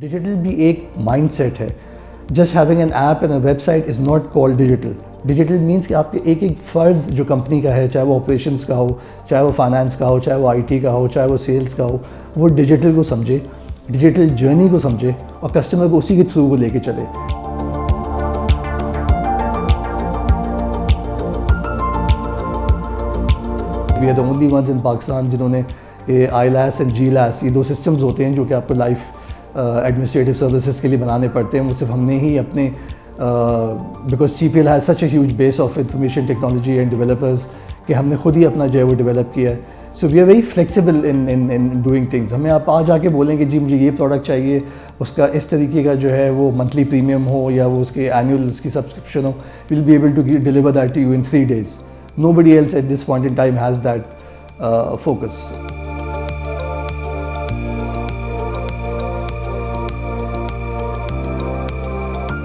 Digital भी एक mindset है. Just having an app and a website is not called digital. Digital means कि आपके एक एक फ़र्द जो कंपनी का है, चाहे वो ऑपरेशंस का हो, चाहे वो फाइनेंस का हो, चाहे वो आईटी का हो, चाहे वो सेल्स का हो, वो डिजिटल को समझे, डिजिटल जर्नी को समझे और कस्टमर को उसी के थ्रू वो लेके चले. We are the only ones in Pakistan जिन्होंने ILAS एंड GLAS, ये दो सिस्टम्स होते हैं जो कि आपको लाइफ एडमिनिस्ट्रेटिव सर्विसेज के लिए बनाने पड़ते हैं. वो सिर्फ हमने ही अपने because TPL has such a huge base of information technology and developers कि हमने खुद ही अपना जो है वो डेवलप किया है. So we are very flexible in doing things. हमें आप आज आके बोलें कि जी मुझे ये प्रोडक्ट चाहिए, उसका इस तरीके का जो है वो मंथली प्रीमियम हो या वो उसके एनुअल उसकी सब्सक्रिप्शन हो, will be able to deliver that to you in 3 days. Nobody else at this point in time has that focus.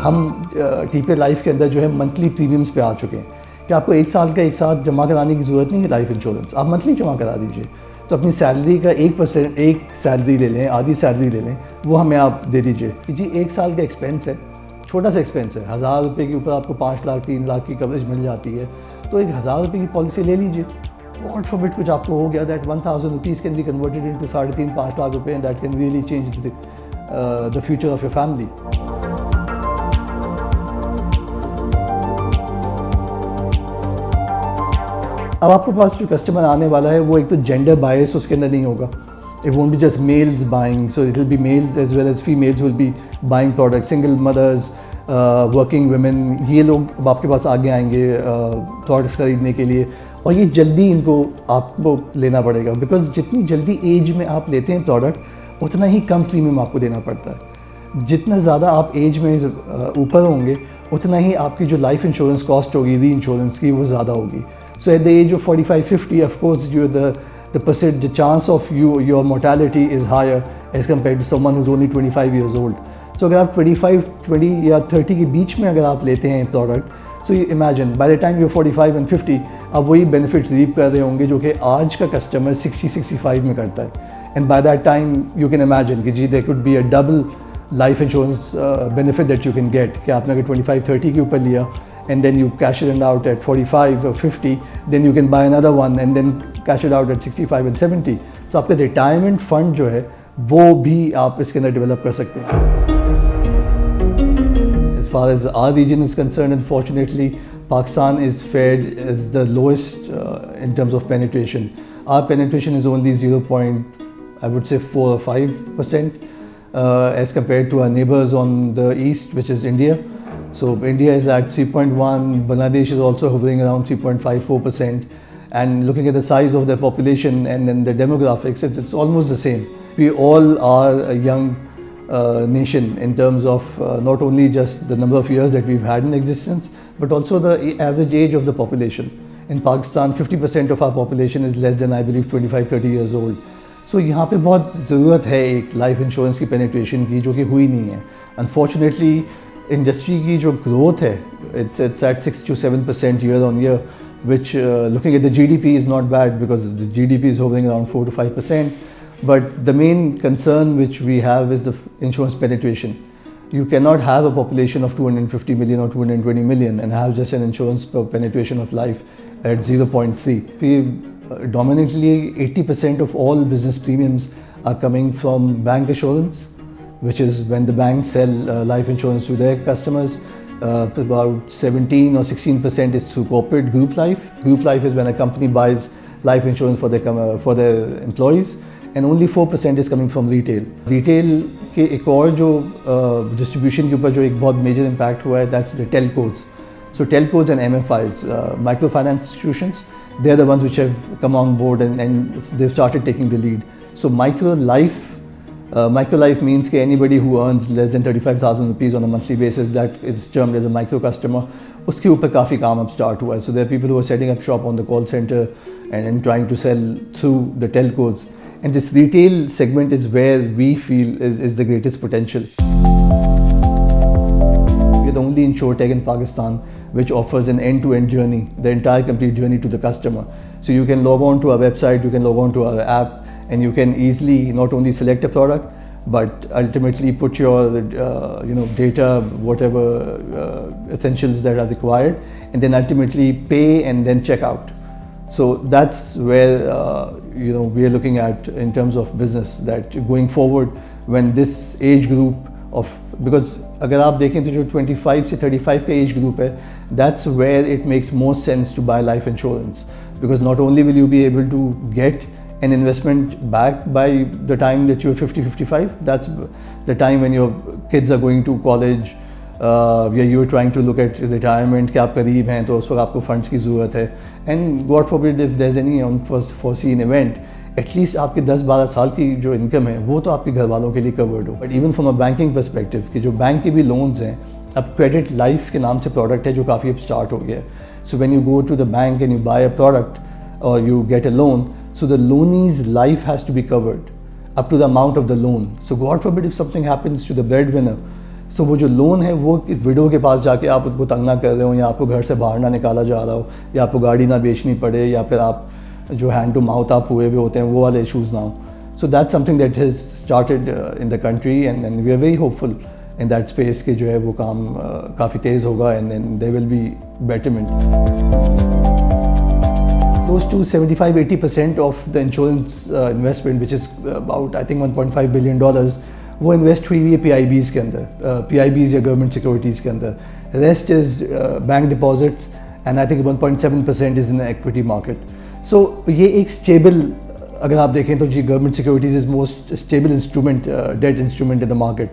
हम TPL लाइफ के अंदर जो है मंथली प्रीमियम्स पे आ चुके हैं कि आपको 1 साल का एक साथ जमा कराने की ज़रूरत नहीं है लाइफ इंश्योरेंस. आप मंथली जमा करा दीजिए. तो अपनी सैलरी का 1% एक सैलरी ले लें, आधी सैलरी ले लें, वो हमें आप दे दीजिए कि जी 1 साल का एक्सपेंस है, छोटा सा एक्सपेंस है, 1000 रुपये के ऊपर आपको 5 लाख 3 लाख की कवरेज मिल जाती है. तो 1000 रुपये की पॉलिसी ले लीजिए. गॉड फॉरबिड कुछ आपको हो गया, that 1000 rupees can be converted into 3.5-5 lakh रुपये and that can really change the future of your family. अब आपके पास जो कस्टमर आने वाला है वो एक तो जेंडर बायस उसके अंदर नहीं होगा. It won't be just males buying, so it will be males as well as females will be buying products. Single mothers, working women, ये लोग अब आपके पास आगे आएंगे प्रोडक्ट्स खरीदने के लिए. और ये जल्दी इनको आपको लेना पड़ेगा बिकॉज जितनी जल्दी एज में आप लेते हैं प्रोडक्ट उतना ही कम प्रीमियम आपको देना पड़ता है. जितना ज़्यादा आप एज में ऊपर होंगे उतना ही आपकी जो लाइफ इंश्योरेंस कॉस्ट होगी री इंश्योरेंस की वो ज़्यादा होगी. So at the age of 45-50 of course you the chance of your mortality is higher as compared to someone who's only 25 years old. So अगर आप 25, 20 या 30 के बीच में अगर आप लेते हैं product, so you imagine by the time you 45 and 50 आप वही बेनिफिट्स रीप कर रहे होंगे जो कि आज का कस्टमर 60-65 में करता है. And by that time you can imagine कि जी there could be a double life insurance benefit that you can get कि आपने अगर 25-30 के ऊपर लिया and then you cash it out at 45 or 50, then you can buy another one and then cash it out at 65 and 70. तो आपका retirement fund जो है वो भी आप इसके अंदर डेवलप कर सकते हैं. As far as our region is concerned, unfortunately, Pakistan is fared as the lowest in terms of penetration. Our penetration is only 4 or 5% as compared to our neighbors on the east, which is India. So India is at 3.1, Bangladesh is also hovering around 3.54%, and looking at the size of their population and then the demographics, it's almost the same. We all are a young nation in terms of not only just the number of years that we've had in existence, but also the average age of the population. In Pakistan, 50% of our population is less than, I believe, 25-30 years old. So यहाँ पे बहुत ज़रूरत है एक life insurance की penetration की जो कि हुई नहीं है. Unfortunately, इंडस्ट्री की जो ग्रोथ है it's at 6 to 7% year on year, which looking at the GDP is not bad because the GDP is hovering around 4 to 5%. But the main concern which we have is the insurance penetration. You cannot have a population of 250 million or 220 million and have just an insurance penetration of life at 0.3. Dominantly 80% of all business premiums are coming from bank assurance, which is when the banks sell life insurance to their customers. About 17 or 16% is through corporate group life. Group life is when a company buys life insurance for their employees, and only 4% is coming from retail. Retail के एक और जो distribution के ऊपर जो एक बहुत major impact हुआ है, that's the telcos. So telcos and MFIs, microfinance institutions, they are the ones which have come on board and they've started taking the lead. So micro life means that anybody who earns less than 35,000 rupees on a monthly basis, that is termed as a micro customer. उसके ऊपर काफ़ी काम अब start हुआ है. So there are people who are setting up shop on the call center and trying to sell through the telcos. And this retail segment is where we feel is the greatest potential. We are the only Insurtech in Pakistan which offers an end-to-end journey, the entire complete journey to the customer. So you can log on to our website, you can log on to our app, and you can easily not only select a product but ultimately put your data, whatever essentials that are required, and then ultimately pay and then check out. So that's where we are looking at in terms of business, that going forward when this age group of, because अगर आप देखें तो जो 25 से 35 का age group है, that's where it makes more sense to buy life insurance, because not only will you be able to get an investment back by the time that you're 50-55, that's the time when your kids are going to college, you're trying to look at retirement, कि आप करीब हैं तो उस वक्त आपको funds की ज़रूरत है, and God forbid if there's any unforeseen event, at least आपके 10-12 साल की जो इनकम है वो तो आपके घर वालों के लिए कवर्ड हो. But even from a banking perspective कि जो बैंक के भी लोन्स हैं, अब क्रेडिट लाइफ के नाम से प्रोडक्ट है जो काफ़ी अब स्टार्ट हो गया है. So when you go to the bank and you buy a product or you get a loan, so the loanee's life has to be covered up to the amount of the loan. So God forbid if something happens to the breadwinner, so वो जो loan है वो window के पास जाके आप उनको तंग ना कर रहे हो, या आपको घर से बाहर ना निकाला जा रहा हो, या आपको गाड़ी ना बेचनी पड़े, या फिर आप जो हैंड टू माउथ आप हुए होते हैं वो वाले इशूज़ ना हो. So that's something that has started in the country and we are very hopeful in that space के जो है वो काम काफ़ी तेज़ होगा and then there will be betterment. Close to 75-80% of the insurance investment, which is about I think $1.5 billion, वो invest हुई हुई है PIBs के अंदर, PIBs या गवर्नमेंट सिक्योरिटीज़ के अंदर. Rest is bank deposits and I think 1.7% is in equity market. So ये एक स्टेबल, अगर आप देखें तो जी government securities is most stable instrument, debt instrument in the market.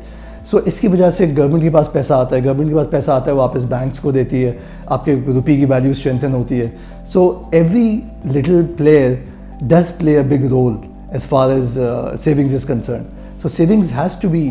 So इसकी वजह से गवर्नमेंट के पास पैसा आता है, गवर्नमेंट के पास पैसा आता है वापस बैंक्स को देती है, आपके रुपये की वैल्यू स्ट्रेंथन होती है. So every little player does play a big role as far as savings is concerned. So savings has to be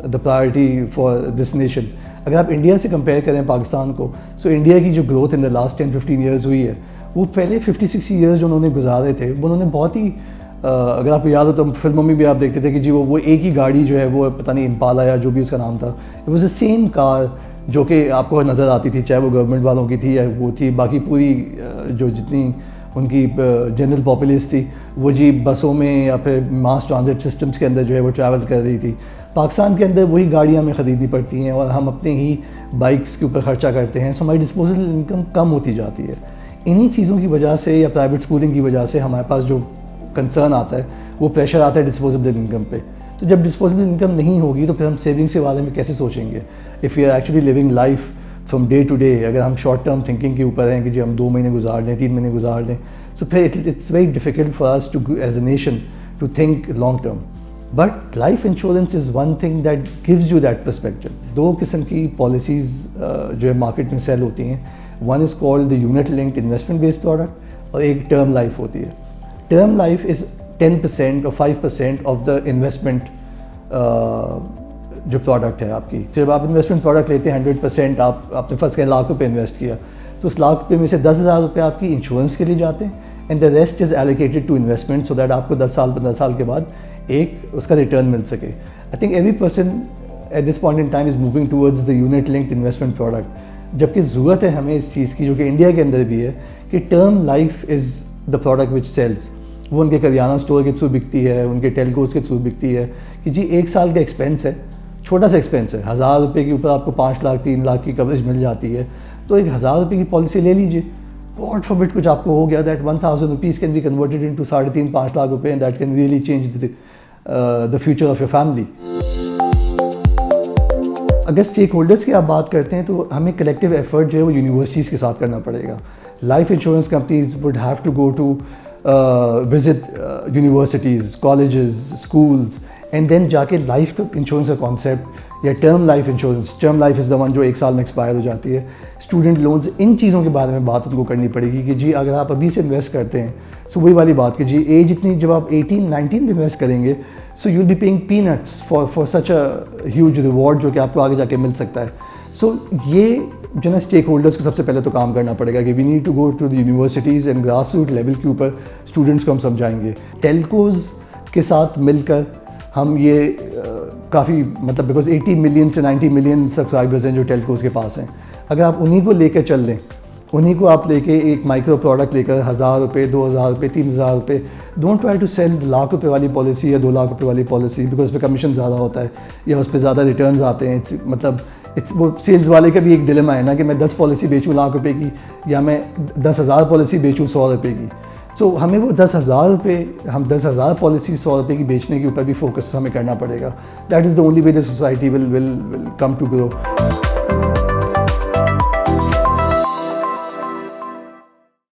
the priority for this nation. अगर आप इंडिया से कंपेयर करें पाकिस्तान को, सो इंडिया की जो growth in the last 10-15 years हुई है, वो पहले 50-60 ईयर्स जो उन्होंने गुजारे थे वो उन्होंने बहुत ही अगर आपको याद हो तो फिल्मों में भी आप देखते थे कि जी वो एक ही गाड़ी जो है वो पता नहीं इम्पाला या जो भी उसका नाम था, it was the same car जो कि आपको नज़र आती थी, चाहे वो गवर्नमेंट वालों की थी या वो थी, बाकी पूरी जो जितनी उनकी जनरल पॉपुलेस थी वो जी बसों में या फिर मास ट्रांजिट सिस्टम्स के अंदर जो है वो ट्रैवल कर रही थी. पाकिस्तान के अंदर वही गाड़ियाँ हमें ख़रीदनी पड़ती हैं और हम अपने ही बाइक्स के ऊपर ख़र्चा करते हैं. सो हमारी डिस्पोजल इनकम कम होती जाती है. इन्हीं चीज़ों की वजह से या प्राइवेट स्कूलिंग की वजह से हमारे पास जो कंसर्न आता है, वो प्रेशर आता है डिस्पोजेबल इनकम पे. तो जब डिस्पोजेबल इनकम नहीं होगी तो फिर हम सेविंग्स के बारे में कैसे सोचेंगे? If you are actually living life from day to day, अगर हम शॉर्ट टर्म थिंकिंग के ऊपर हैं कि जी हम 2 महीने गुजार लें, 3 महीने गुजार लें, सो फिर it's very difficult for us to as a nation to think long term. But life insurance is one thing that gives you that perspective. 2 किस्म की पॉलिसीज़ जो है मार्केट में सेल होती हैं. One is called the unit linked investment based product और एक term life होती है. टर्म लाइफ इज़ 10% और 5% ऑफ द इन्वेस्टमेंट जो प्रोडक्ट है आपकी. जब आप इन्वेस्टमेंट प्रोडक्ट लेते हैं 100%, आपने फर्स्ट के ₹1,00,000 इन्वेस्ट किया तो उस ₹1,00,000 में से ₹10,000 आपकी इंश्योरेंस के लिए जाते हैं and the rest is allocated to investment so that आपको 10 साल 15 साल के बाद एक उसका रिटर्न मिल सके. I think every person at this point in time is moving towards the unit linked investment product, जबकि ज़रूरत है हमें इस चीज़ की जो कि इंडिया के अंदर भी है कि term life is the product which sells. वो उनके करियाना स्टोर के थ्रू बिकती है, उनके टेलकोज के थ्रू बिकती है कि जी 1 साल का एक्सपेंस है, छोटा सा एक्सपेंस है, ₹1,000 के ऊपर आपको 5 लाख 3 लाख की कवरेज मिल जाती है. तो एक ₹1,000 की पॉलिसी ले लीजिए. गॉड फॉरबिड कुछ आपको हो गया, that ₹1,000 can be converted into 3.5-5 lakh रुपए and that can really change the future of your family. अगर स्टेक होल्डर्स की आप बात करते हैं तो हमें कलेक्टिव एफर्ट जो है वो यूनिवर्सिटीज़ के साथ करना पड़ेगा. Life insurance companies would have to go to visit universities, colleges, schools and then जाके लाइफ इंश्योरेंस का कॉन्सेप्ट या term life insurance, term life is the one जो 1 साल में एक्सपायर हो जाती है, स्टूडेंट लोन्स, इन चीज़ों के बारे में बात उनको करनी पड़ेगी कि जी अगर आप अभी से इन्वेस्ट करते हैं, सो वही वाली बात कि जी एज इतनी, जब आप 18-19 में इन्वेस्ट करेंगे so you will be paying peanuts for such a huge reward जो कि आपको आगे जाके मिल सकता है. सो ये जो ना स्टेक होल्डर्स को सबसे पहले तो काम करना पड़ेगा कि we need to go to the universities and grass root level के ऊपर स्टूडेंट्स को हम समझाएंगे. टेलकोज के साथ मिलकर हम ये काफ़ी मतलब बिकॉज 80 मिलियन से 90 मिलियन सब्सक्राइबर्स हैं जो टेलकोज के पास हैं, अगर आप उन्हीं को लेकर चल लें उन्हीं को आप लेके एक माइक्रो प्रोडक्ट लेकर 1000 रुपये, 2000 रुपये, 3000 रुपये, don't try to sell lakh रुपये वाली पॉलिसी या 2 लाख रुपये वाली पॉलिसी, बिकॉज उस पर कमीशन ज़्यादा होता है या उस पर ज़्यादा रिटर्न्स आते हैं। मतलब वो सेल्स वाले का भी एक डिलेमा है ना कि मैं 10 पॉलिसी बेचूँ लाख रुपये की या मैं 10,000 पॉलिसी बेचूँ 100 रुपये की। सो हमें वो 10,000 रुपये, हम 10,000 पॉलिसी 100 रुपये की बेचने के ऊपर भी फोकस हमें करना पड़ेगा। That is the only way the society will come to grow.